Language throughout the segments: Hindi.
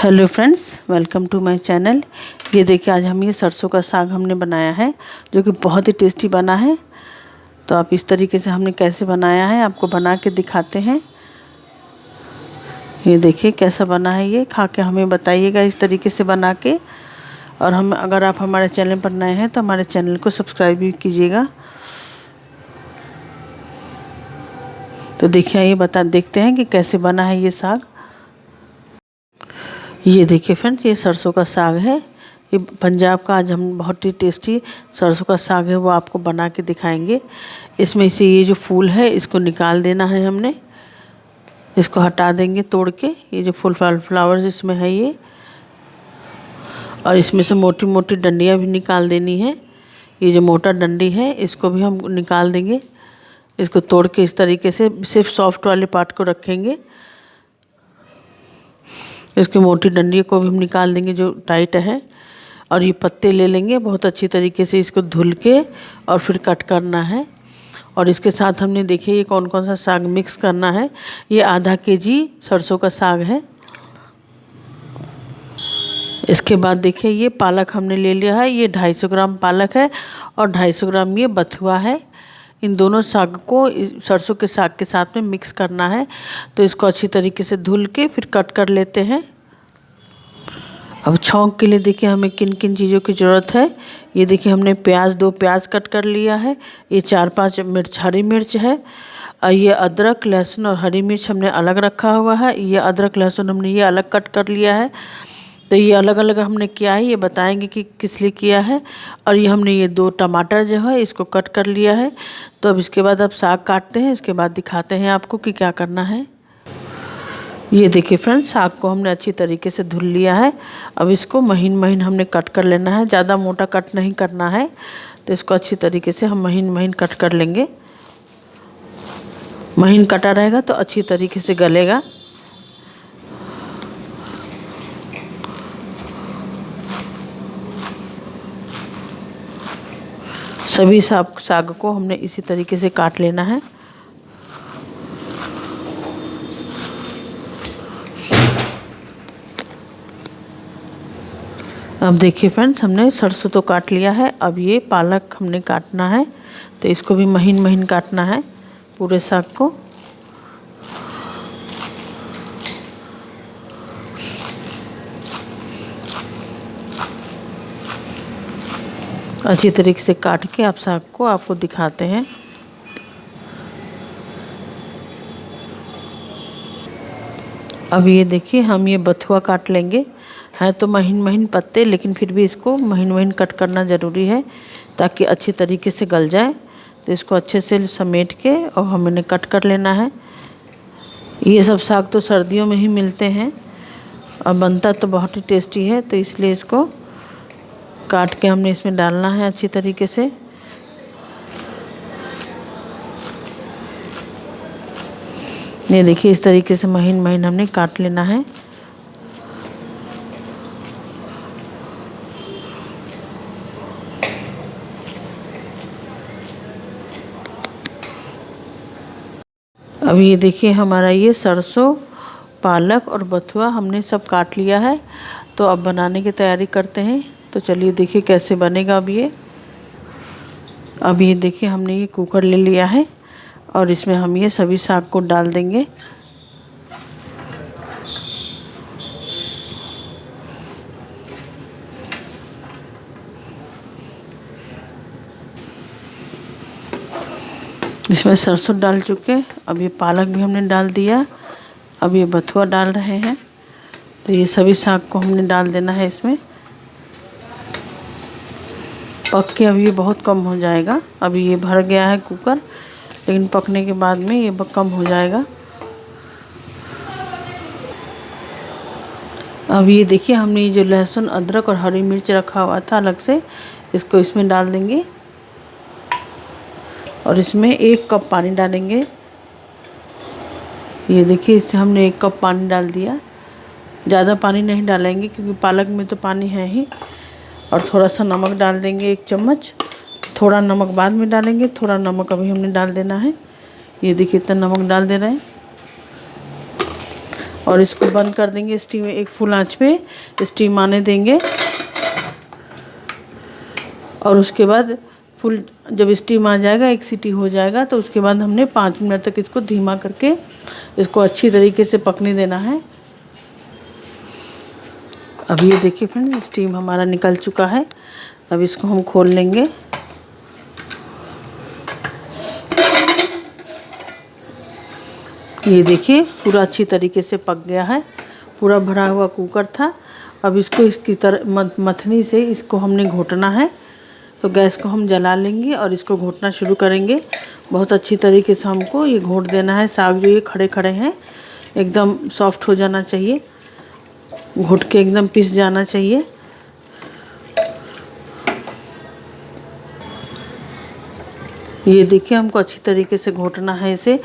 Hello friends, welcome to my channel. ये देखिए, आज हम ये सरसों का साग हमने बनाया है जो कि बहुत ही टेस्टी बना है। तो आप इस तरीके से हमने कैसे बनाया है आपको बना के दिखाते हैं। ये देखिए कैसा बना है, ये खा के हमें बताइएगा इस तरीके से बना के। और हम अगर आप हमारे चैनल पर नए हैं तो हमारे चैनल को सब्सक्राइब भी कीजिएगा। तो देखिए ये देखते हैं कि कैसे बना है ये साग। ये देखिए फ्रेंड्स, ये सरसों का साग है। ये पंजाब का आज हम बहुत ही टेस्टी सरसों का साग है वो आपको बना के दिखाएंगे। इसमें से ये जो फूल है इसको निकाल देना है हमने, इसको हटा देंगे तोड़ के। ये जो फूल फ्लावर्स इसमें है ये, और इसमें से मोटी मोटी डंडियाँ भी निकाल देनी है। ये जो मोटा डंडी है इसको भी हम निकाल देंगे। इसको तोड़ के इस तरीके से सिर्फ सॉफ्ट वाले पार्ट को रखेंगे। इसकी मोटी डंडी को भी हम निकाल देंगे जो टाइट है। और ये पत्ते ले लेंगे, बहुत अच्छी तरीके से इसको धुल के और फिर कट करना है। और इसके साथ हमने देखिए ये कौन कौन सा साग मिक्स करना है। ये आधा केजी सरसों का साग है। इसके बाद देखिए ये पालक हमने ले लिया है, ये 250 ग्राम पालक है और 250 ग्राम ये बथुआ है। इन दोनों साग को सरसों के साग के साथ में मिक्स करना है। तो इसको अच्छी तरीके से धुल के फिर कट कर लेते हैं। अब छौंक के लिए देखिए हमें किन किन चीज़ों की ज़रूरत है। ये देखिए हमने दो प्याज कट कर लिया है। ये 4-5 हरी मिर्च है। और ये अदरक लहसुन और हरी मिर्च हमने अलग रखा हुआ है। ये अदरक लहसुन हमने ये अलग कट कर लिया है। तो ये अलग अलग हमने किया है, ये बताएंगे कि किस लिए किया है। और ये हमने ये 2 टमाटर जो है इसको कट कर लिया है। तो अब इसके बाद अब साग काटते हैं, इसके बाद दिखाते हैं आपको कि क्या करना है। ये देखिए फ्रेंड्स, साग को हमने अच्छी तरीके से धुल लिया है। अब इसको महीन महीन हमने कट कर लेना है, ज़्यादा मोटा कट नहीं करना है। तो इसको अच्छी तरीके से हम महीन महीन कट कर लेंगे। महीन कटा रहेगा तो अच्छी तरीके से गलेगा। सभी साग को हमने इसी तरीके से काट लेना है। अब देखिए फ्रेंड्स, हमने सरसों तो काट लिया है। अब ये पालक हमने काटना है, तो इसको भी महीन महीन काटना है पूरे साग को। अच्छी तरीके से काट के आप साग को आपको दिखाते हैं। अब ये देखिए हम ये बथुआ काट लेंगे। है तो महीन महीन पत्ते, लेकिन फिर भी इसको महीन महीन कट करना ज़रूरी है ताकि अच्छी तरीके से गल जाए। तो इसको अच्छे से समेट के और हमने कट कर लेना है। ये सब साग तो सर्दियों में ही मिलते हैं और बनता तो बहुत ही टेस्टी है। तो इसलिए इसको काट के हमने इसमें डालना है अच्छी तरीके से। ये देखिए इस तरीके से महीन महीन हमने काट लेना है। अब ये देखिए हमारा ये सरसों, पालक और बथुआ हमने सब काट लिया है। तो अब बनाने की तैयारी करते हैं। तो चलिए देखिए कैसे बनेगा। अब ये देखिए हमने ये कुकर ले लिया है और इसमें हम ये सभी साग को डाल देंगे। इसमें सरसों डाल चुके, अब ये पालक भी हमने डाल दिया। अब ये बथुआ डाल रहे हैं। तो ये सभी साग को हमने डाल देना है इसमें। पक के अब ये बहुत कम हो जाएगा। अभी ये भर गया है कुकर, लेकिन पकने के बाद में ये कम हो जाएगा। अब ये देखिए हमने ये जो लहसुन अदरक और हरी मिर्च रखा हुआ था अलग से, इसको इसमें डाल देंगे। और इसमें 1 कप पानी डालेंगे। ये देखिए इससे हमने 1 कप पानी डाल दिया। ज़्यादा पानी नहीं डालेंगे क्योंकि पालक में तो पानी है ही। और थोड़ा सा नमक डाल देंगे 1 चम्मच। थोड़ा नमक बाद में डालेंगे, थोड़ा नमक अभी हमने डाल देना है। ये देखिए इतना नमक डाल दे रहे हैं। और इसको बंद कर देंगे। स्टीम एक फुल आंच पे स्टीम आने देंगे और उसके बाद फुल जब स्टीम आ जाएगा, एक सीटी हो जाएगा, तो उसके बाद हमने 5 मिनट तक इसको धीमा करके इसको अच्छी तरीके से पकने देना है। अब ये देखिए फ्रेंड्स, स्टीम हमारा निकल चुका है। अब इसको हम खोल लेंगे। ये देखिए पूरा अच्छी तरीके से पक गया है। पूरा भरा हुआ कुकर था। अब इसको इसकी तरह मथनी से इसको हमने घोटना है। तो गैस को हम जला लेंगे और इसको घोटना शुरू करेंगे। बहुत अच्छी तरीके से हमको ये घोट देना है। साग जो ये खड़े खड़े हैं एकदम सॉफ्ट हो जाना चाहिए, घोट के एकदम पिस जाना चाहिए। ये देखिए हमको अच्छी तरीके से घोटना है इसे।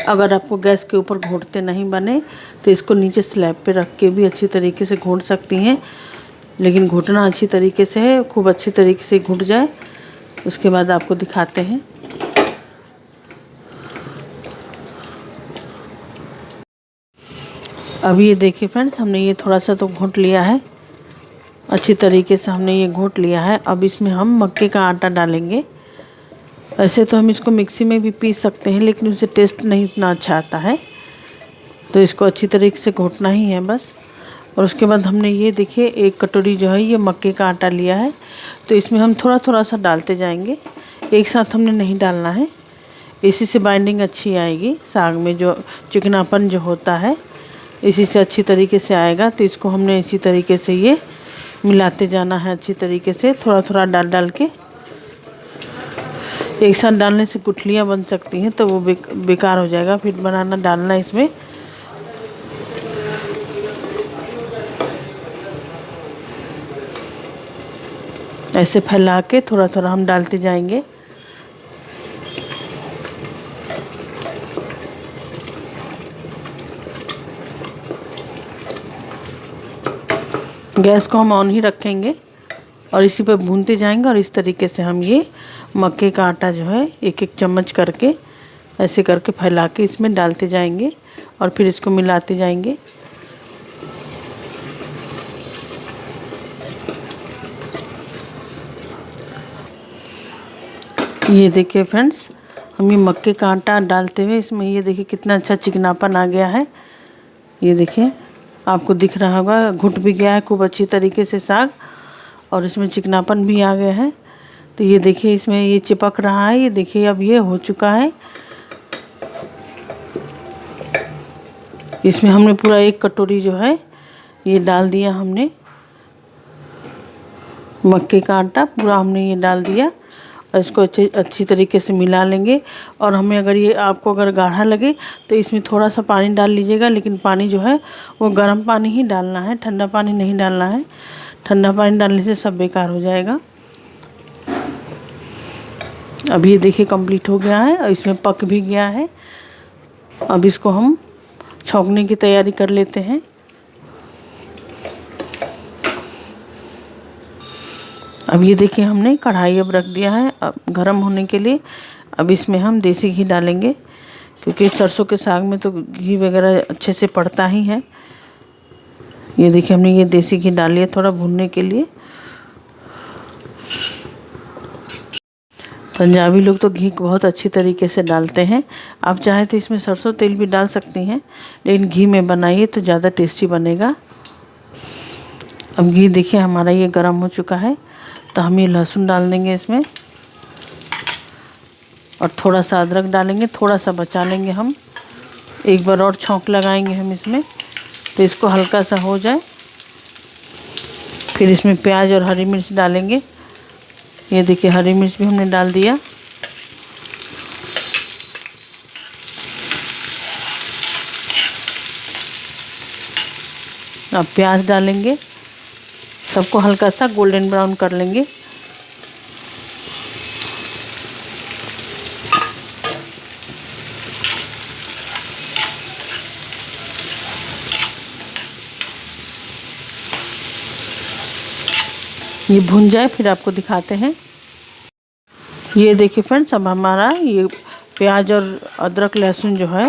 अगर आपको गैस के ऊपर घोटते नहीं बने तो इसको नीचे स्लैब पे रख के भी अच्छी तरीके से घोट सकती हैं, लेकिन घोटना अच्छी तरीके से है, खूब अच्छी तरीके से घुट जाए उसके बाद आपको दिखाते हैं। अब ये देखिए फ्रेंड्स, हमने ये थोड़ा सा तो घोट लिया है, अच्छी तरीके से हमने ये घोट लिया है। अब इसमें हम मक्के का आटा डालेंगे। वैसे तो हम इसको मिक्सी में भी पीस सकते हैं, लेकिन उससे टेस्ट नहीं इतना अच्छा आता है, तो इसको अच्छी तरीके से घोटना ही है बस। और उसके बाद हमने ये देखिए 1 कटोरी जो है ये मक्के का आटा लिया है, तो इसमें हम थोड़ा थोड़ा सा डालते जाएंगे, एक साथ हमने नहीं डालना है। इसी से बाइंडिंग अच्छी आएगी साग में, जो चिकनापन जो होता है इसी से अच्छी तरीके से आएगा। तो इसको हमने इसी तरीके से ये मिलाते जाना है अच्छी तरीके से, थोड़ा थोड़ा डाल डाल के। एक साथ डालने से गुठलियाँ बन सकती हैं, तो वो बेकार हो जाएगा फिर बनाना डालना इसमें। ऐसे फैला के थोड़ा थोड़ा हम डालते जाएंगे। गैस को हम ऑन ही रखेंगे और इसी पे भूनते जाएंगे। और इस तरीके से हम ये मक्के का आटा जो है एक एक चम्मच करके ऐसे करके फैला के इसमें डालते जाएंगे और फिर इसको मिलाते जाएंगे। ये देखिए फ्रेंड्स, हम ये मक्के का आटा डालते हुए इसमें ये देखिए कितना अच्छा चिकनापन आ गया है। ये देखिए आपको दिख रहा होगा, घुट भी गया है खूब अच्छी तरीके से साग, और इसमें चिकनापन भी आ गया है। तो ये देखिए इसमें ये चिपक रहा है। ये देखिए अब ये हो चुका है। इसमें हमने पूरा 1 कटोरी जो है ये डाल दिया, हमने मक्के का आटा पूरा हमने ये डाल दिया और इसको अच्छी तरीके से मिला लेंगे। और हमें अगर ये आपको अगर गाढ़ा लगे तो इसमें थोड़ा सा पानी डाल लीजिएगा, लेकिन पानी जो है वो गर्म पानी ही डालना है, ठंडा पानी नहीं डालना है। ठंडा पानी डालने से सब बेकार हो जाएगा। अब ये देखिए कंप्लीट हो गया है और इसमें पक भी गया है। अब इसको हम छौंकने की तैयारी कर लेते हैं। अब ये देखिए हमने कढ़ाई अब रख दिया है अब गरम होने के लिए। अब इसमें हम देसी घी डालेंगे, क्योंकि सरसों के साग में तो घी वगैरह अच्छे से पड़ता ही है। ये देखिए हमने ये देसी घी डाल लिया थोड़ा भूनने के लिए। पंजाबी लोग तो घी बहुत अच्छी तरीके से डालते हैं। आप चाहे तो इसमें सरसों तेल भी डाल सकती हैं, लेकिन घी में बनाइए तो ज़्यादा टेस्टी बनेगा। अब घी देखिए हमारा ये गर्म हो चुका है, तो हम ये लहसुन डाल देंगे इसमें और थोड़ा सा अदरक डालेंगे, थोड़ा सा बचा लेंगे हम। एक बार और छौंक लगाएंगे हम इसमें, तो इसको हल्का सा हो जाए। फिर इसमें प्याज और हरी मिर्च डालेंगे। ये देखिए हरी मिर्च भी हमने डाल दिया। अब प्याज डालेंगे, सबको हल्का सा गोल्डन ब्राउन कर लेंगे। ये भुन जाए फिर आपको दिखाते हैं। ये देखिए फ्रेंड्स, अब हमारा ये प्याज और अदरक लहसुन जो है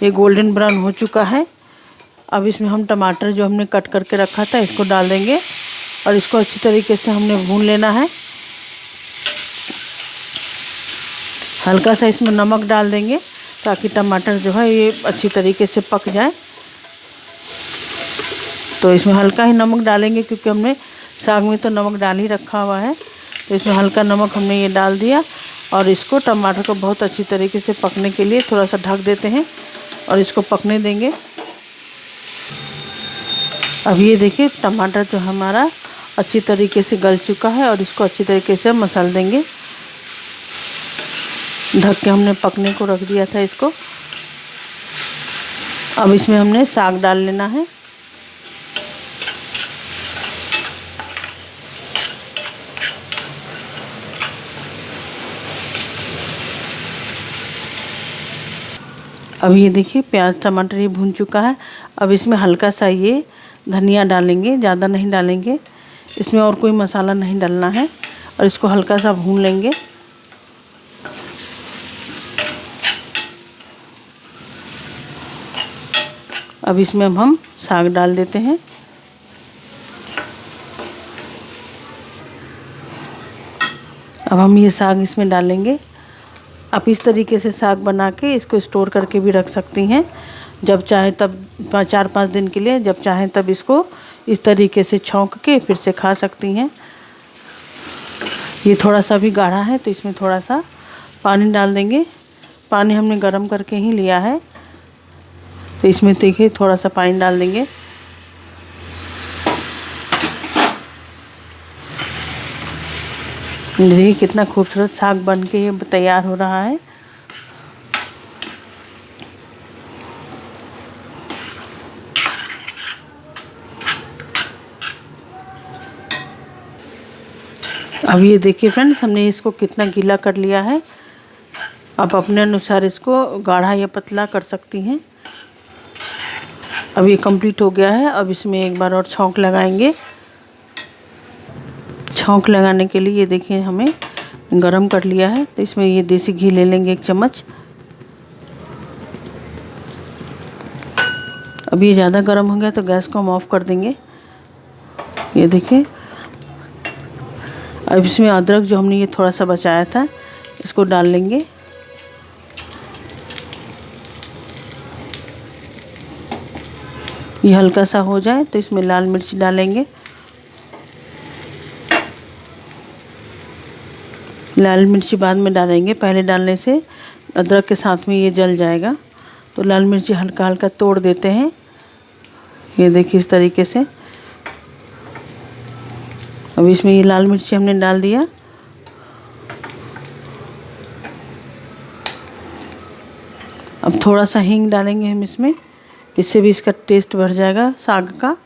ये गोल्डन ब्राउन हो चुका है। अब इसमें हम टमाटर जो हमने कट करके रखा था इसको डाल देंगे और इसको अच्छी तरीके से हमने भून लेना है। हल्का सा इसमें नमक डाल देंगे ताकि टमाटर जो है ये अच्छी तरीके से पक जाए। तो इसमें हल्का ही नमक डालेंगे क्योंकि हमने साग में तो नमक डाल ही रखा हुआ है। तो इसमें हल्का नमक हमने ये डाल दिया और इसको टमाटर को बहुत अच्छी तरीके से पकने के लिए थोड़ा सा ढक देते हैं और इसको पकने देंगे। अब ये देखिए टमाटर जो हमारा अच्छी तरीके से गल चुका है और इसको अच्छी तरीके से मसल देंगे। ढक के हमने पकने को रख दिया था इसको। अब इसमें हमने साग डाल लेना है। अब ये देखिए प्याज टमाटर ये भून चुका है। अब इसमें हल्का सा ये धनिया डालेंगे, ज़्यादा नहीं डालेंगे। इसमें और कोई मसाला नहीं डालना है और इसको हल्का सा भून लेंगे। अब इसमें हम साग डाल देते हैं। अब हम ये साग इसमें डालेंगे। आप इस तरीके से साग बना के इसको स्टोर करके भी रख सकती हैं, जब चाहे तब 4-5 दिन के लिए, जब चाहें तब इसको इस तरीके से छौंक के फिर से खा सकती हैं। ये थोड़ा सा भी गाढ़ा है तो इसमें थोड़ा सा पानी डाल देंगे। पानी हमने गरम करके ही लिया है तो इसमें देखिए थोड़ा सा पानी डाल देंगे। देखिए कितना खूबसूरत साग बन के ये तैयार हो रहा है। अब ये देखिए फ्रेंड्स हमने इसको कितना गीला कर लिया है। आप अपने अनुसार इसको गाढ़ा या पतला कर सकती हैं। अब ये कंप्लीट हो गया है। अब इसमें एक बार और छौंक लगाएंगे। छौंक लगाने के लिए ये देखिए हमें गरम कर लिया है तो इसमें ये देसी घी ले लेंगे 1 चम्मच। अब ये ज़्यादा गरम हो गया तो गैस को हम ऑफ़ कर देंगे। ये देखिए अब इसमें अदरक जो हमने ये थोड़ा सा बचाया था इसको डाल लेंगे। ये हल्का सा हो जाए तो इसमें लाल मिर्च डालेंगे। लाल मिर्ची बाद में डालेंगे, पहले डालने से अदरक के साथ में ये जल जाएगा। तो लाल मिर्ची हल्का हल्का तोड़ देते हैं। ये देखिए इस तरीके से। अब इसमें ये लाल मिर्ची हमने डाल दिया। अब थोड़ा सा हींग डालेंगे हम इसमें, इससे भी इसका टेस्ट बढ़ जाएगा साग का।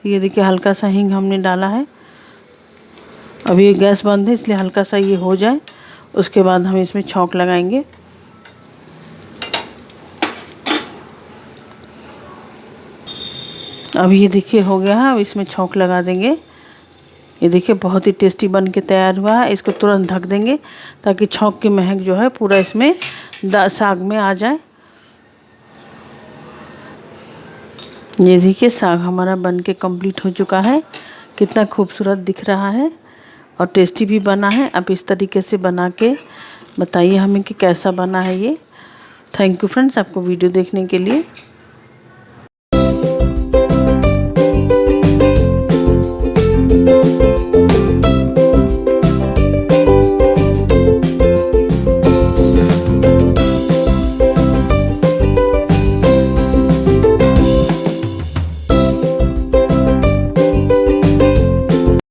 ये देखिए हल्का सा हींग हमने डाला है। अब ये गैस बंद है इसलिए हल्का सा ये हो जाए, उसके बाद हम इसमें छौंक लगाएंगे। अब ये देखिए हो गया है। अब इसमें छौंक लगा देंगे। ये देखिए बहुत ही टेस्टी बन के तैयार हुआ है। इसको तुरंत ढक देंगे ताकि छौंक की महक जो है पूरा इसमें साग में आ जाए। ये देखिए साग हमारा बन के कंप्लीट हो चुका है। कितना खूबसूरत दिख रहा है और टेस्टी भी बना है। आप इस तरीके से बना के बताइए हमें कि कैसा बना है ये। थैंक यू फ्रेंड्स आपको वीडियो देखने के लिए।